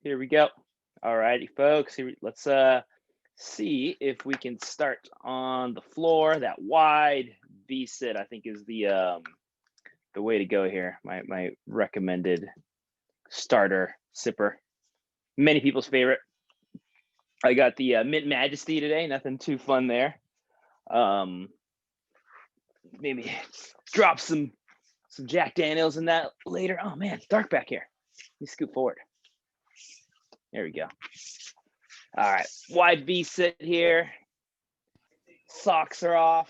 Here we go. All righty, folks. Let's see if we can start on the floor. That wide V sit, I think, is the way to go here. My recommended starter sipper. Many people's favorite. I got the Mint Majesty today. Nothing too fun there. Maybe drop some Jack Daniels in that later. Oh man, it's dark back here. Let me scoot forward. There we go. All right, wide V sit here. Socks are off.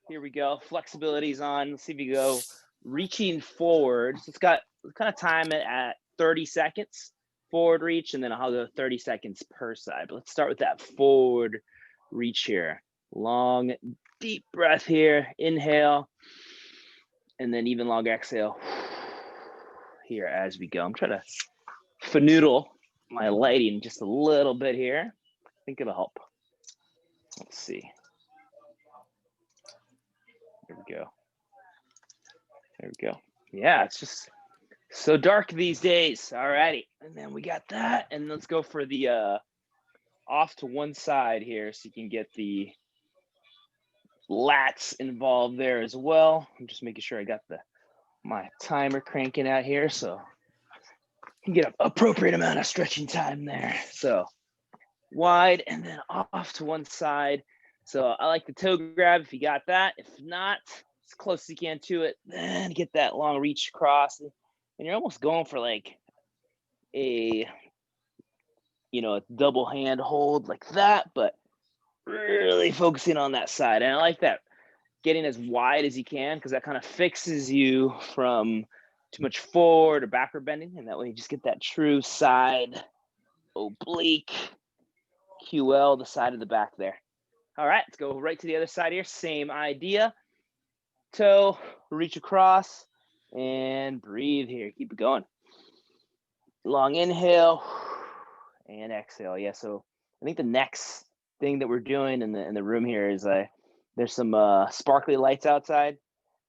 Here we go. Flexibility's on. Let's see if you go reaching forward. So it's got kind of time it at 30 seconds forward reach, and then I'll go 30 seconds per side. But let's start with that forward reach here. Long, deep breath here. Inhale, and then even longer exhale here as we go. I'm trying to fanoodle my lighting just a little bit here. I think it'll help. Let's see. There we go. There we go. Yeah, it's just so dark these days. All righty. And then we got that. And let's go for the off to one side here so you can get the lats involved there as well. I'm just making sure I got my timer cranking out here so I can get an appropriate amount of stretching time there. So wide and then off to one side. So I like the toe grab if you got that. If not, as close as you can to it, then get that long reach across. And you're almost going for like a double hand hold like that, but really focusing on that side. And I like that getting as wide as you can because that kind of fixes you from too much forward or backward bending. And that way you just get that true side oblique QL, the side of the back there. All right, let's go right to the other side here. Same idea. Toe, reach across, and breathe here. Keep it going. Long inhale and exhale. Yeah, so I think the next thing that we're doing in the room here is there's some sparkly lights outside.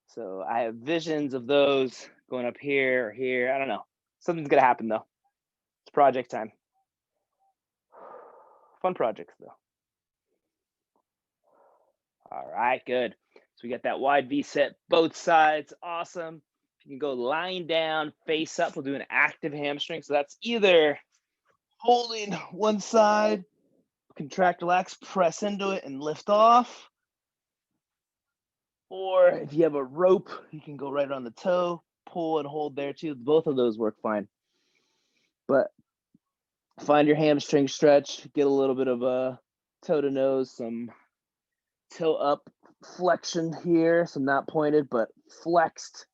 So I have visions of those going up here or here. I don't know. Something's going to happen, though. It's project time. Fun projects, though. All right, good. So we got that wide V set, both sides. Awesome. You can go lying down, face up. We'll do an active hamstring. So that's either holding one side, contract, relax, press into it, and lift off. Or if you have a rope, you can go right on the toe, pull and hold there too. Both of those work fine. But find your hamstring stretch, get a little bit of a toe to nose, some toe up flexion here, so not pointed, but flexed.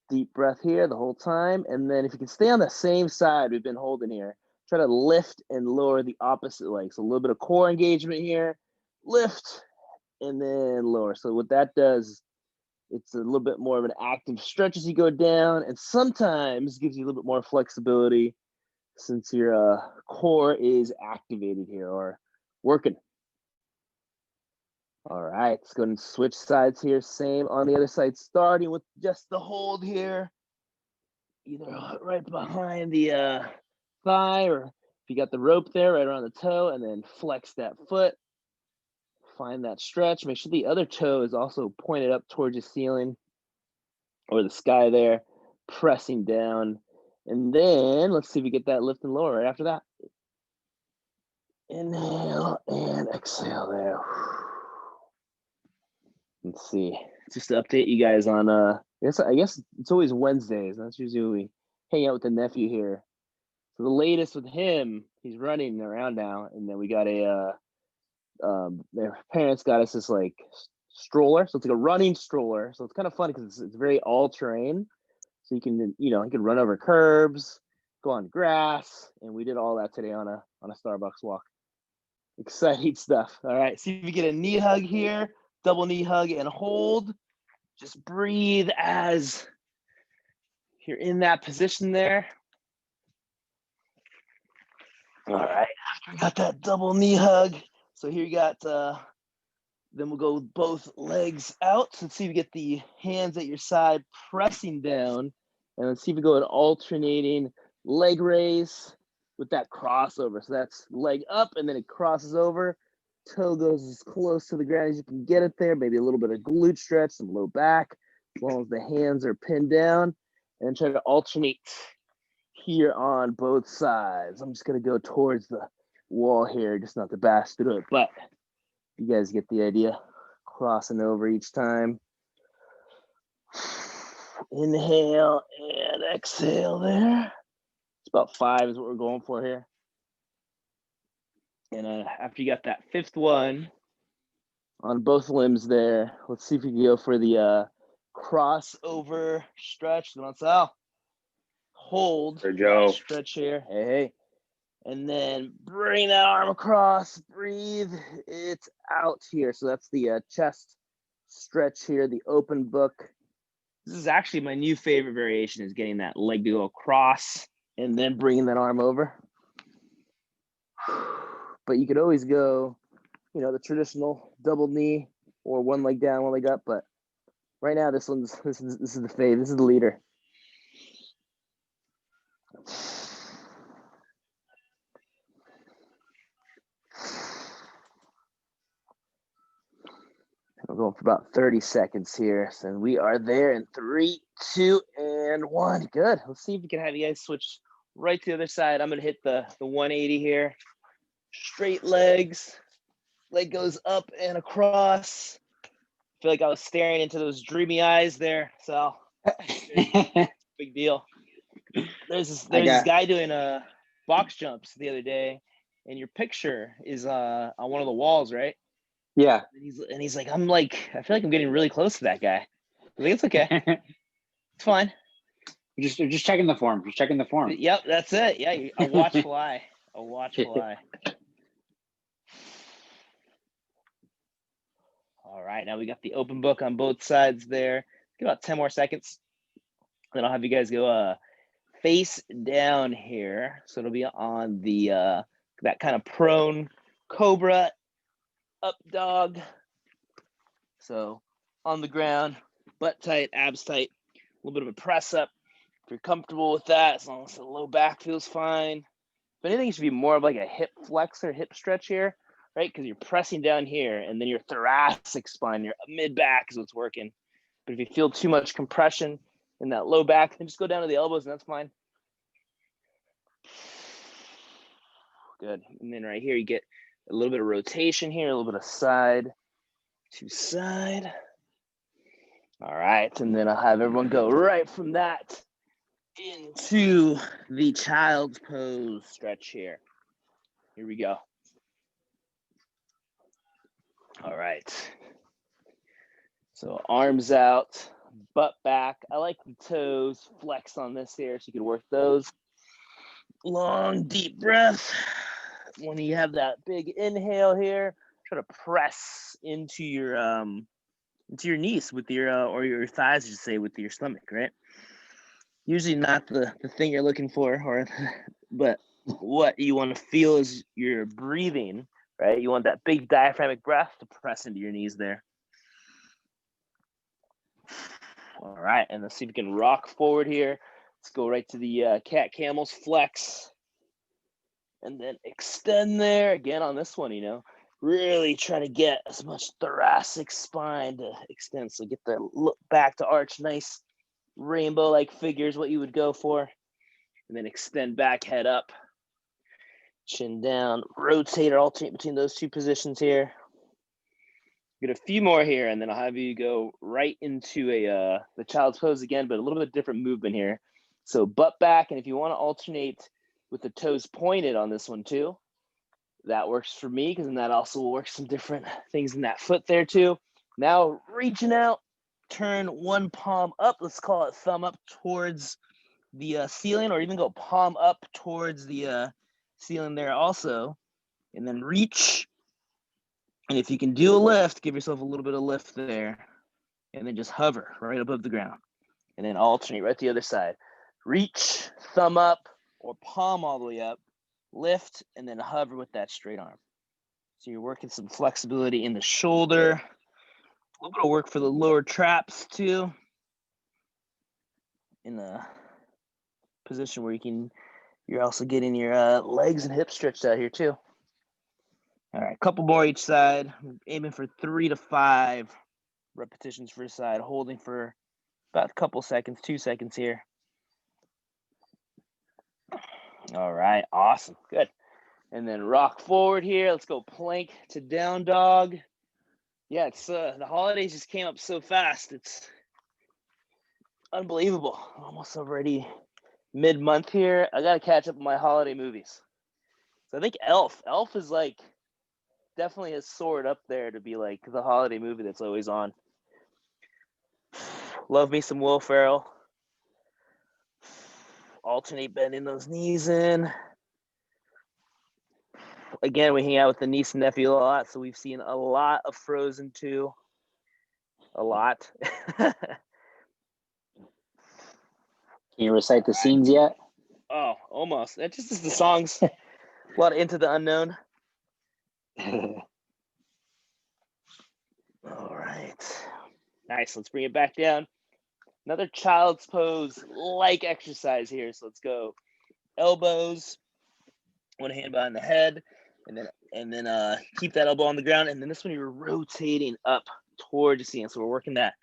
Deep breath here the whole time. And then if you can stay on the same side we've been holding here, try to lift and lower the opposite leg. So a little bit of core engagement here, lift, and then lower. So what that does, it's a little bit more of an active stretch as you go down, and sometimes gives you a little bit more flexibility since your core is activated here or working. All right, let's go ahead and switch sides here. Same on the other side, starting with just the hold here. Either right behind the thigh, or if you got the rope there, right around the toe, and then flex that foot. Find that stretch. Make sure the other toe is also pointed up towards the ceiling or the sky there, pressing down. And then let's see if we get that lift and lower right after that. Inhale and exhale there. Let's see. Just to update you guys on I guess it's always Wednesdays. That's usually when we hang out with the nephew here. So the latest with him, he's running around now, and then we got their parents got us this like stroller. So it's like a running stroller. So it's kind of fun because it's very all terrain. So you can run over curbs, go on grass, and we did all that today on a Starbucks walk. Exciting stuff. All right, see if you get a knee hug here, double knee hug and hold. Just breathe as you're in that position there. All right, after we got that double knee hug, so here you got, then we'll go with both legs out. So let's see if we get the hands at your side pressing down, and let's see if we go an alternating leg raise with that crossover. So that's leg up and then it crosses over. Toe goes as close to the ground as you can get it there. Maybe a little bit of glute stretch, some low back, as long as the hands are pinned down. And try to alternate here on both sides. I'm just going to go towards the wall here, just not to bash through it. But you guys get the idea. Crossing over each time. Inhale and exhale there. It's about 5 is what we're going for here. And after you got that 5th one on both limbs there, let's see if we can go for the crossover stretch. So hold stretch here. Hey. And then bring that arm across, breathe it out here. So that's the chest stretch here, the open book. This is actually my new favorite variation, is getting that leg to go across and then bringing that arm over. But you could always go, the traditional double knee or one leg down, one leg up. But right now, this is the fave. This is the leader. We're going for about 30 seconds here. So we are there in 3, 2, and 1. Good. Let's see if we can have you guys switch right to the other side. I'm going to hit the 180 here. Straight legs. Leg goes up and across. I feel like I was staring into those dreamy eyes there. So big deal. There's this guy doing box jumps the other day, and your picture is on one of the walls, right? Yeah. And he's like, I feel like I'm getting really close to that guy. I think it's okay. It's fine. You're just checking the form. Just checking the form. Yep, that's it. Yeah, a watch fly. A watch fly. All right, now we got the open book on both sides there. Give about 10 more seconds. Then I'll have you guys go face down here. So it'll be on the that kind of prone cobra up dog. So on the ground, butt tight, abs tight, a little bit of a press up. If you're comfortable with that, as long as the low back feels fine. If anything, it should be more of like a hip flexor, hip stretch here, right? Because you're pressing down here, and then your thoracic spine, your mid back is what's working. But if you feel too much compression in that low back, then just go down to the elbows, and that's fine. Good. And then right here, you get a little bit of rotation here, a little bit of side to side. All right, and then I'll have everyone go right from that into the child's pose stretch here. Here we go. All right. So arms out, butt back. I like the toes flex on this here, so you can work those. Long, deep breath. When you have that big inhale here, try to press into your knees with your or your thighs, I should say, with your stomach, right? Usually not the thing you're looking for, but what you want to feel is you're breathing, right? You want that big diaphragmatic breath to press into your knees there. All right, and let's see if we can rock forward here. Let's go right to the cat camels flex. And then extend there. Again on this one, really try to get as much thoracic spine to extend. So get the look back to arch, nice rainbow-like figure is what you would go for. And then extend back, head up, chin down, rotate or alternate between those two positions here. Get a few more here, and then I'll have you go right into the child's pose again, but a little bit different movement here. So butt back, and if you want to alternate with the toes pointed on this one too, that works for me, because then that also will work some different things in that foot there too. Now reaching out, turn one palm up, let's call it thumb up towards the ceiling, or even go palm up towards the ceiling there also, and then reach. And if you can do a lift, give yourself a little bit of lift there, and then just hover right above the ground, and then alternate right to the other side. Reach, thumb up, or palm all the way up, lift, and then hover with that straight arm. So you're working some flexibility in the shoulder, a little bit of work for the lower traps too, in a position where you can You're also getting your legs and hips stretched out here too. All right, a couple more each side. I'm aiming for 3 to 5 repetitions for a side, holding for about a couple seconds, 2 seconds here. All right, awesome, good. And then rock forward here. Let's go plank to down dog. Yeah, it's the holidays just came up so fast. It's unbelievable. Almost already mid-month here. I gotta catch up with my holiday movies. So I think Elf is like definitely has soared up there to be like the holiday movie that's always on. Love me some Will Ferrell. Alternate bending those knees in. Again, we hang out with the niece and nephew a lot, so we've seen a lot of Frozen 2. A lot. Can you recite the scenes yet? Oh, almost. That just is the songs. A lot of Into the Unknown. All right. Nice. Let's bring it back down. Another child's pose like exercise here. So let's go elbows, one hand behind the head, and then keep that elbow on the ground. And then this one you're rotating up towards the ceiling. So we're working that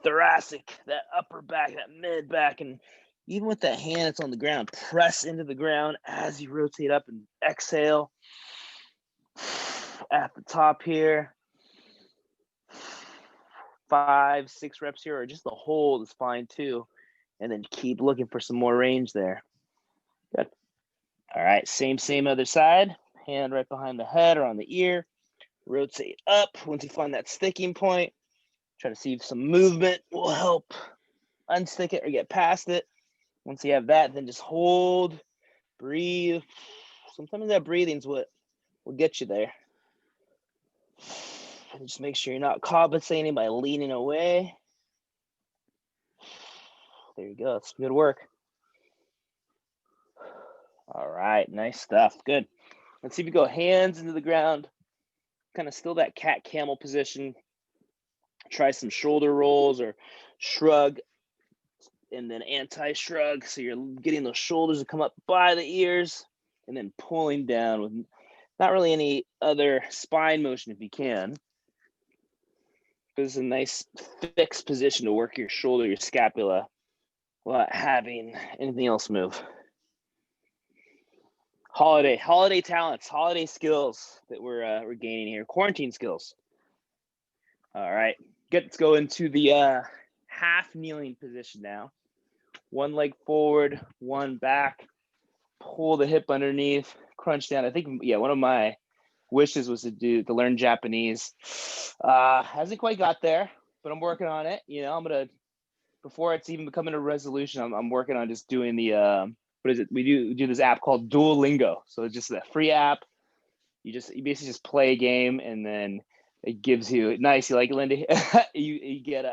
thoracic, that upper back, that mid back, and even with that hand that's on the ground, press into the ground as you rotate up and exhale. At the top here. 5, 6 reps here, or just the hold is fine too. And then keep looking for some more range there. Good. All right, same other side. Hand right behind the head or on the ear. Rotate up. Once you find that sticking point, try to see if some movement will help unstick it or get past it. Once you have that, then just hold, breathe. Sometimes that breathing is what will get you there. And just make sure you're not compensating by leaning away. There you go. That's good work. All right, nice stuff. Good. Let's see if you go hands into the ground, kind of still that cat camel position. Try some shoulder rolls or shrug and then anti-shrug. So you're getting those shoulders to come up by the ears and then pulling down with not really any other spine motion if you can. This is a nice fixed position to work your shoulder, your scapula, without having anything else move. Holiday talents, holiday skills that we're gaining here. Quarantine skills. All right, good. Let's go into the half kneeling position now. One leg forward, one back. Pull the hip underneath, crunch down. I think one of my wishes was to learn Japanese. Hasn't quite got there, but I'm working on it. You know, I'm gonna before it's even becoming a resolution. I'm working on just doing the what is it? We do this app called Duolingo. So it's just a free app. You basically just play a game and then it gives you nice. You like it, Lindy? you get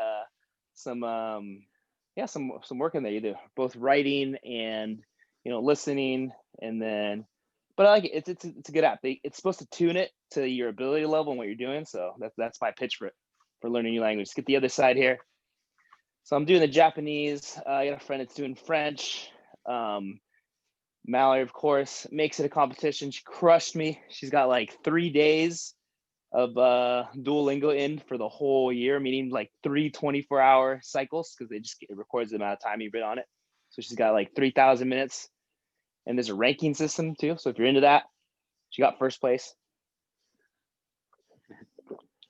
some work in there. You do both writing and listening, and then. But I like it. It's a good app. It's supposed to tune it to your ability level and what you're doing. So that's my pitch for learning new language. Let's get the other side here. So I'm doing the Japanese. I got a friend that's doing French. Mallory, of course, makes it a competition. She crushed me. She's got like 3 days of Duolingo in for the whole year, meaning like 3 24-hour cycles because it records the amount of time you've been on it. So she's got like 3,000 minutes. And there's a ranking system too. So if you're into that, she got first place.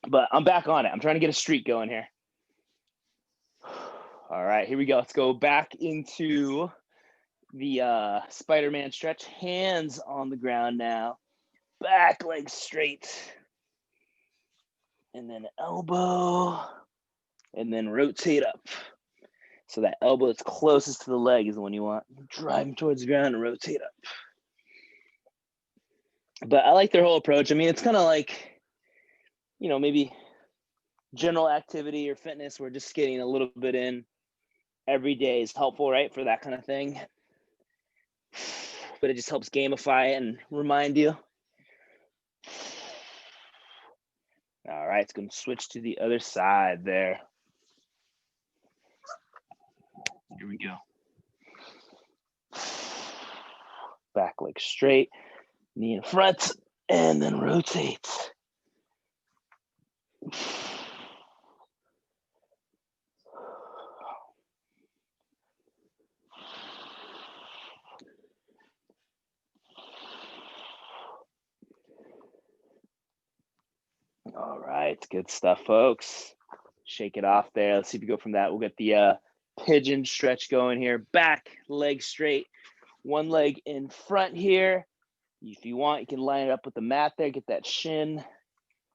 But I'm back on it. I'm trying to get a streak going here. All right, here we go. Let's go back into the Spider-Man stretch. Hands on the ground now. Back leg straight. And then elbow. And then rotate up. So that elbow that's closest to the leg is the one you want. Drive them towards the ground and rotate up. But I like their whole approach. I mean, it's kind of like, maybe general activity or fitness. We're just getting a little bit in every day is helpful, right? For that kind of thing. But it just helps gamify it and remind you. All right, it's going to switch to the other side there. Here we go. back leg straight, knee in front, and then rotate. All right, good stuff, folks. Shake it off there. Let's see if we go from that. We'll get the pigeon stretch going here. Back leg straight, one leg in front here. If you want, you can line it up with the mat there, get that shin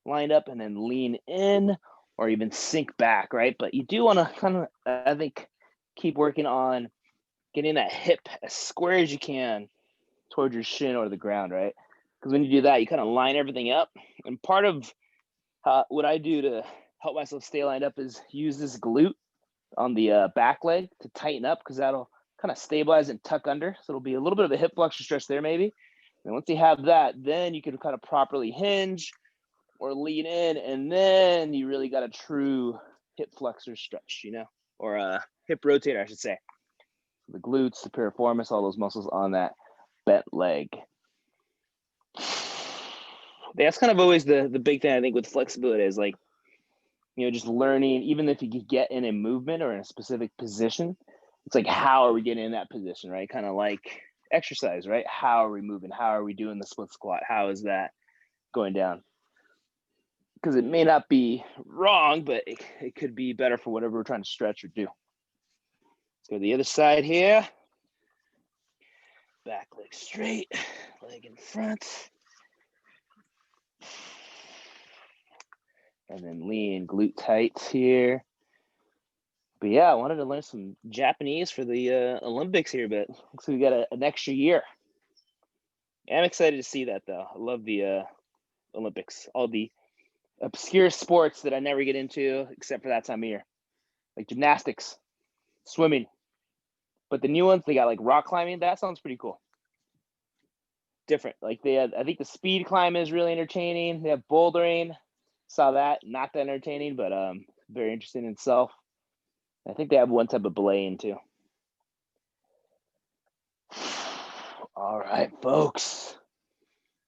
lined up and then lean in or even sink back, right? But you do want to kind of, I think, keep working on getting that hip as square as you can towards your shin or the ground, right? Because when you do that, you kind of line everything up. And part of what I do to help myself stay lined up is use this glute on the back leg to tighten up, because that'll kind of stabilize and tuck under. So it'll be a little bit of a hip flexor stretch there maybe. And once you have that, then you can kind of properly hinge or lean in, and then you really got a true hip flexor stretch, you know, or a hip rotator, I should say. The glutes, the piriformis, all those muscles on that bent leg. That's kind of always the big thing I think with flexibility is, like, you know, just learning, even if you could get in a movement or in a specific position, it's like, how are we getting in that position, right? Kind of like exercise, right? How are we moving? How are we doing the split squat? How is that going down? Because it may not be wrong, but it could be better for whatever we're trying to stretch or do. Let's go to the other side here. Back leg straight, leg in front. And then lean, glute tights here. But yeah, I wanted to learn some Japanese for the Olympics here, but looks like we got an extra year. I'm excited to see that, though. I love the Olympics, all the obscure sports that I never get into except for that time of year, like gymnastics, swimming. But the new ones, they got like rock climbing. That sounds pretty cool. Different. Like they had, I think the speed climb is really entertaining. They have bouldering. Saw that, not that entertaining, but very interesting in itself. I think they have one type of belaying too. All right, folks.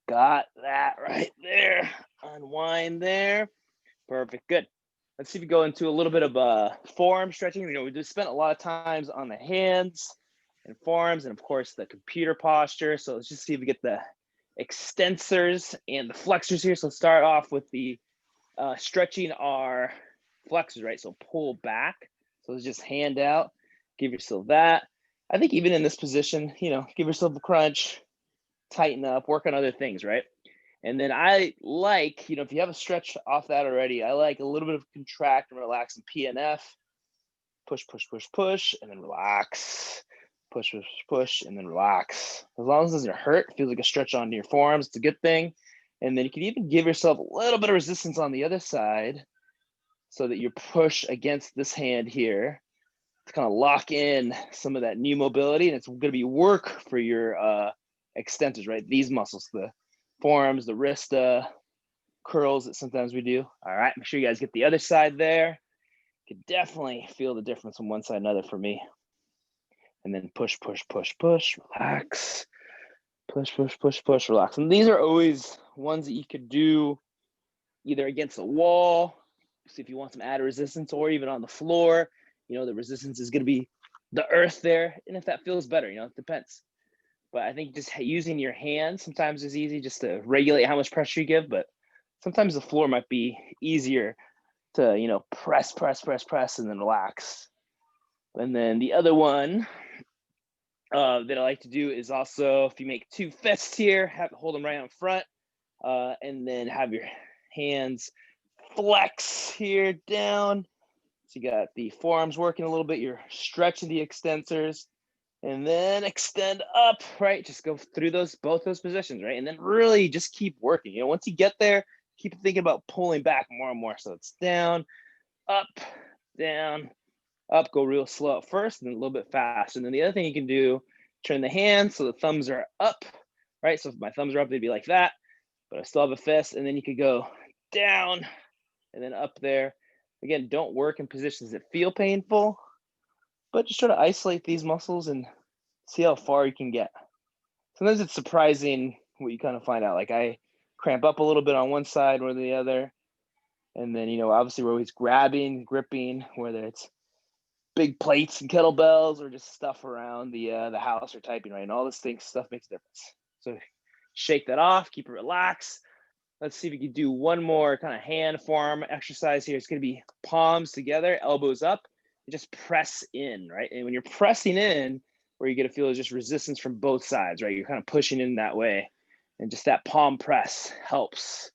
Got that right there. Unwind there. Perfect. Good. Let's see if we go into a little bit of forearm stretching. You know, we just spent a lot of times on the hands and forearms, and of course the computer posture. So let's just see if we get the extensors and the flexors here. So start off with the stretching our flexors, right? So pull back. So let's just hand out, give yourself that. I think even in this position, you know, give yourself a crunch, tighten up, work on other things, right? And then I like, you know, if you have a stretch off that already, I like a little bit of contract and relax and PNF. Push, push, push, push, and then relax. Push, push, push, and then relax. As long as it doesn't hurt, it feels like a stretch onto your forearms, it's a good thing. And then you can even give yourself a little bit of resistance on the other side so that you push against this hand here to kind of lock in some of that new mobility. And it's going to be work for your extensors, right? These muscles, the forearms, the wrist curls that sometimes we do. All right, make sure you guys get the other side there. You can definitely feel the difference from one side and another for me. And then push, push, push, push, relax. Push, push, push, push, relax. And these are always ones that you could do either against a wall, see if you want some added resistance, or even on the floor. You know, the resistance is going to be the earth there. And if that feels better, you know, it depends. But I think just using your hands sometimes is easy just to regulate how much pressure you give. But sometimes the floor might be easier to, you know, press, press, press, press, and then relax. And then the other one that I like to do is also, if you make two fists here, hold them right on front, and then have your hands flex here down. So you got the forearms working a little bit, you're stretching the extensors, and then extend up, right? Just go through both those positions, right? And then really just keep working. You know, once you get there, keep thinking about pulling back more and more. So it's down, up, go real slow at first, and then a little bit fast. And then the other thing you can do, turn the hands so the thumbs are up, right? So if my thumbs are up, they'd be like that, but I still have a fist. And then you could go down and then up there. Again, don't work in positions that feel painful, but just try to isolate these muscles and see how far you can get. sometimes it's surprising what you kind of find out. Like I cramp up a little bit on one side or the other. And then, obviously we're always grabbing, gripping, whether it's big plates and kettlebells or just stuff around the house or typing, right? And all this stuff makes a difference. So shake that off, keep it relaxed. Let's see if we can do one more kind of hand form exercise here. It's going to be palms together, elbows up, and just press in, right? And when you're pressing in, where you're going to feel is just resistance from both sides, right? You're kind of pushing in that way. And just that palm press helps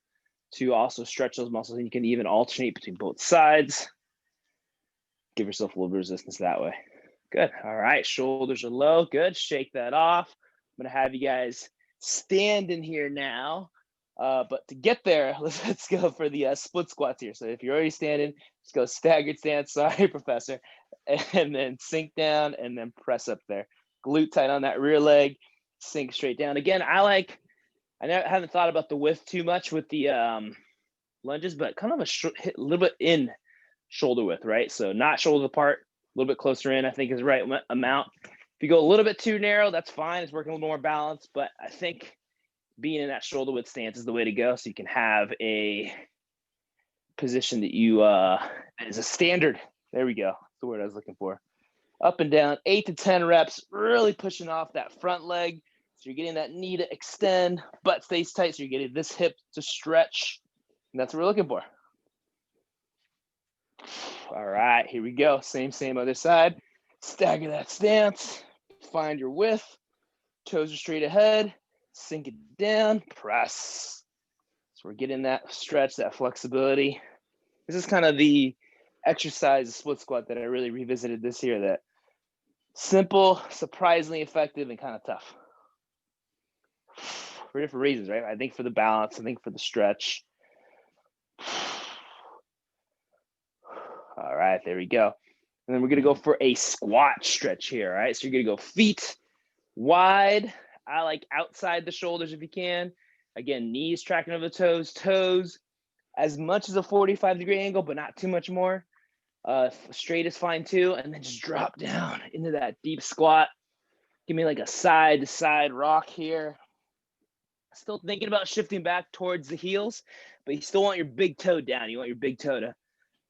to also stretch those muscles. And you can even alternate between both sides. Give yourself a little bit of resistance that way. Good. All right. Shoulders are low. Good. Shake that off. I'm going to have you guys stand in here now. But to get there, let's go for the split squats here. So if you're already standing, just go staggered stance. Sorry, professor. And then sink down and then press up there. Glute tight on that rear leg. Sink straight down. Again, I haven't thought about the width too much with the lunges, but kind of a little bit in shoulder width, right? So not shoulder apart, a little bit closer in, I think is the right amount. If you go a little bit too narrow, that's fine. It's working a little more balance, but I think being in that shoulder width stance is the way to go. So you can have a position that is a standard. There we go. That's the word I was looking for. Up and down, 8 to 10 reps, really pushing off that front leg. So you're getting that knee to extend, butt stays tight. So you're getting this hip to stretch. And that's what we're looking for. All right, here we go. Same other side. Stagger that stance. Find your width. Toes are straight ahead. Sink it down. Press. So we're getting that stretch, that flexibility. This is kind of the exercise split squat that I really revisited this year. That simple, surprisingly effective, and kind of tough. For different reasons, right? I think for the balance. I think for the stretch. All right, there we go. And then we're going to go for a squat stretch here, all right? So you're going to go feet wide. I like outside the shoulders if you can. Again, knees tracking over the toes as much as a 45-degree angle, but not too much more. Straight is fine too. And then just drop down into that deep squat. Give me like a side-to-side rock here. Still thinking about shifting back towards the heels, but you still want your big toe down. You want your big toe to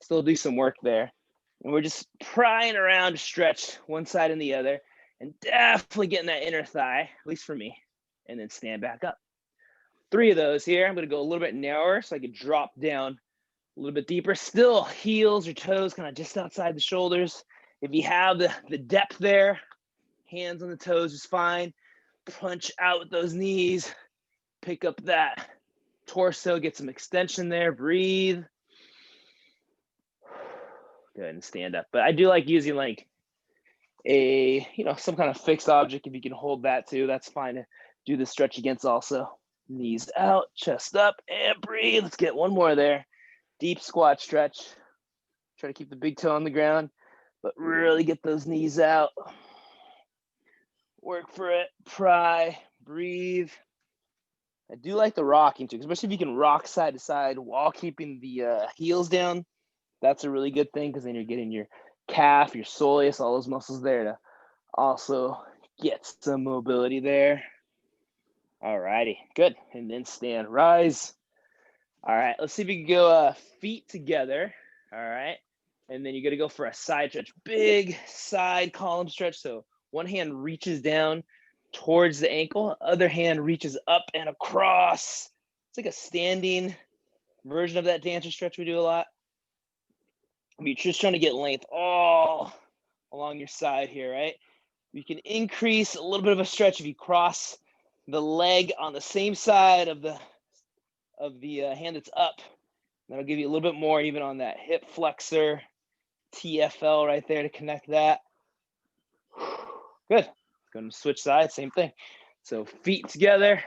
still do some work there. And we're just prying around to stretch one side and the other, and definitely getting that inner thigh, at least for me, and then stand back up. 3 of those here. I'm going to go a little bit narrower so I can drop down a little bit deeper. Still heels or toes kind of just outside the shoulders. If you have the depth there, hands on the toes is fine. Punch out with those knees. Pick up that torso, get some extension there. Breathe. Go ahead and stand up. But I do like using like a, some kind of fixed object. If you can hold that too, that's fine to do the stretch against also. Knees out, chest up, and breathe. Let's get one more there. Deep squat stretch. Try to keep the big toe on the ground, but really get those knees out. Work for it. Pry, breathe. I do like the rocking too, especially if you can rock side to side while keeping the heels down. That's a really good thing because then you're getting your calf, your soleus, all those muscles there to also get some mobility there. All righty, good. And then stand, rise. All right, let's see if we can go feet together. All right, and then you're gonna go for a side stretch, big side column stretch. So one hand reaches down towards the ankle, other hand reaches up and across. It's like a standing version of that dancer stretch we do a lot. You're just trying to get length all along your side here, right? You can increase a little bit of a stretch if you cross the leg on the same side of the hand that's up. That'll give you a little bit more even on that hip flexor, TFL right there to connect that. Good. Going to switch sides, same thing. So feet together,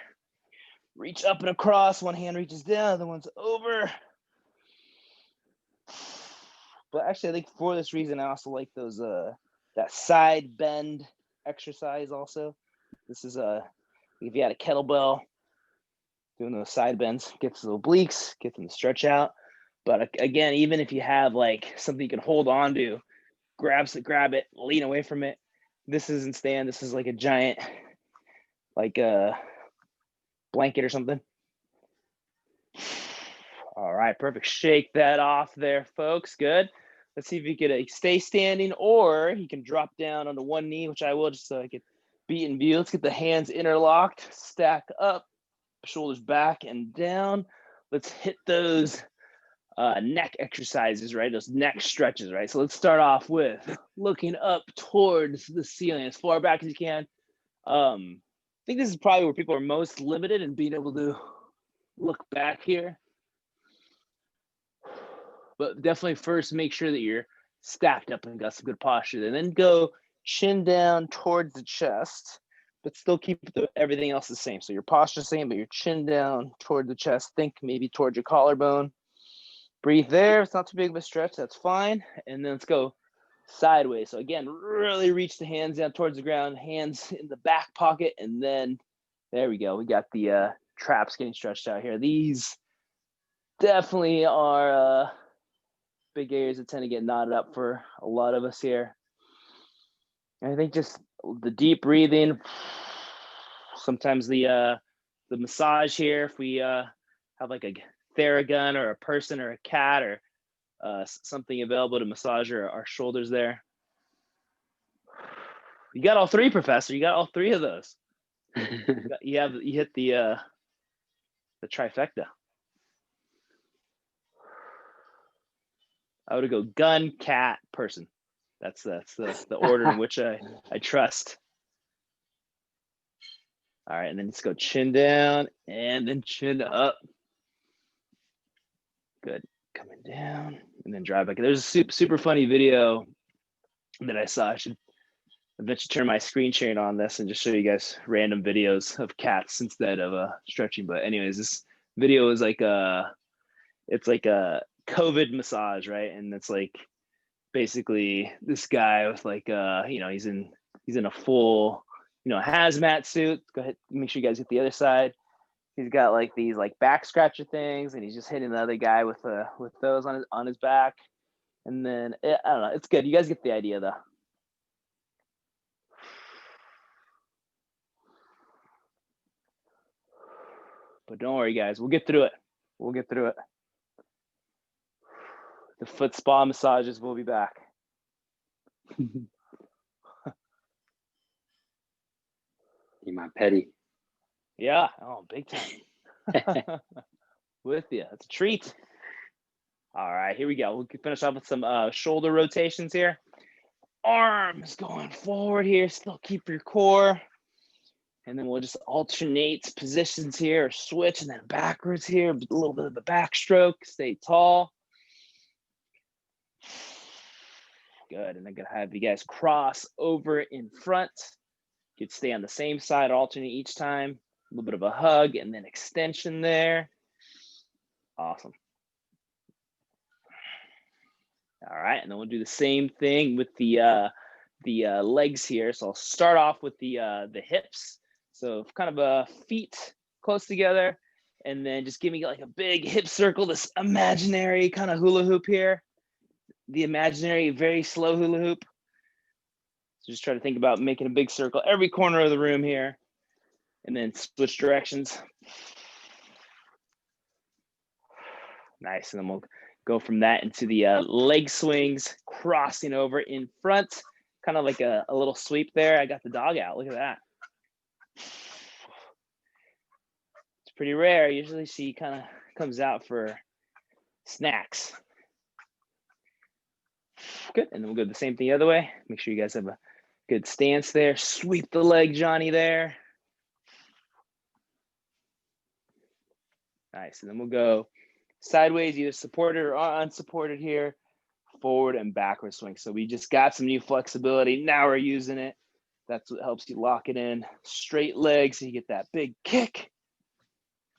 reach up and across. One hand reaches down, other one's over. But actually, I think for this reason, I also like those that side bend exercise also. This is if you had a kettlebell, doing those side bends, gets the obliques, gets them to stretch out. But again, even if you have like something you can hold on to, grab it, lean away from it. This isn't stand. This is like a giant like a blanket or something. All right, perfect. Shake that off there, folks. Good. Let's see if you could stay standing, or you can drop down onto one knee, which I will, just so I can be in view. Let's get the hands interlocked, stack up, shoulders back and down. Let's hit those neck exercises, right? Those neck stretches, right? So let's start off with looking up towards the ceiling as far back as you can. I think this is probably where people are most limited in being able to look back here. But definitely first make sure that you're stacked up and got some good posture. And then go chin down towards the chest, but still keep everything else the same. So your posture the same, but your chin down toward the chest. Think maybe towards your collarbone. Breathe there. It's not too big of a stretch. That's fine. And then let's go sideways. So again, really reach the hands down towards the ground, hands in the back pocket. And then there we go. We got the traps getting stretched out here. These definitely are big areas that tend to get knotted up for a lot of us here. And I think just the deep breathing, sometimes the massage here, if we have like a Theragun or a person or a cat or something available to massage our shoulders there. You got all three, Professor. You got all three of those. You hit the trifecta. I would go gun, cat, person. That's the order in which I trust. All right, and then let's go chin down and then chin up. Good. Coming down and then drive back. There's a super funny video that I saw. I should eventually turn my screen sharing on this and just show you guys random videos of cats instead of stretching. But anyways, this video is like it's like a COVID massage, right? And it's like basically this guy with like he's in a full hazmat suit. Go ahead, make sure you guys get the other side. He's got like these like back scratcher things, and he's just hitting the other guy with those on his back. And then I don't know, it's good. You guys get the idea though. But don't worry, guys. We'll get through it. We'll get through it. The foot spa massages will be back. You my petty. Yeah. Oh, big time. With you. It's a treat. All right, here we go. We'll finish off with some shoulder rotations here. Arms going forward here. Still keep your core. And then we'll just alternate positions here, or switch, and then backwards here. A little bit of a backstroke. Stay tall. Good. And I'm going to have you guys cross over in front. You could stay on the same side, alternate each time. A little bit of a hug and then extension there. Awesome. All right, and then we'll do the same thing with the legs here. So I'll start off with the hips. So kind of feet close together, and then just give me like a big hip circle, this imaginary kind of hula hoop here. The imaginary, very slow hula hoop. So just try to think about making a big circle every corner of the room here, and then switch directions. Nice, and then we'll go from that into the leg swings, crossing over in front, kind of like a little sweep there. I got the dog out. Look at that. It's pretty rare. Usually she kind of comes out for snacks. Good, and then we'll go the same thing the other way. Make sure you guys have a good stance there. Sweep the leg, Johnny, there. Nice, and then we'll go sideways, either supported or unsupported here, forward and backward swing. So we just got some new flexibility. Now we're using it. That's what helps you lock it in. Straight legs, so you get that big kick.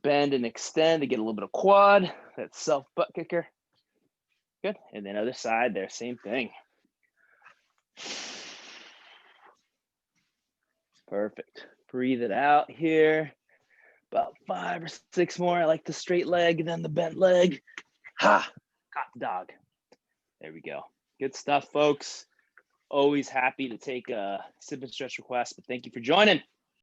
Bend and extend to get a little bit of quad. That self butt kicker. Good. And then other side there, same thing. Perfect. Breathe it out here. About 5 or 6 more. I like the straight leg and then the bent leg. Ha! Got the dog. There we go. Good stuff, folks. Always happy to take a sip and stretch request, but thank you for joining.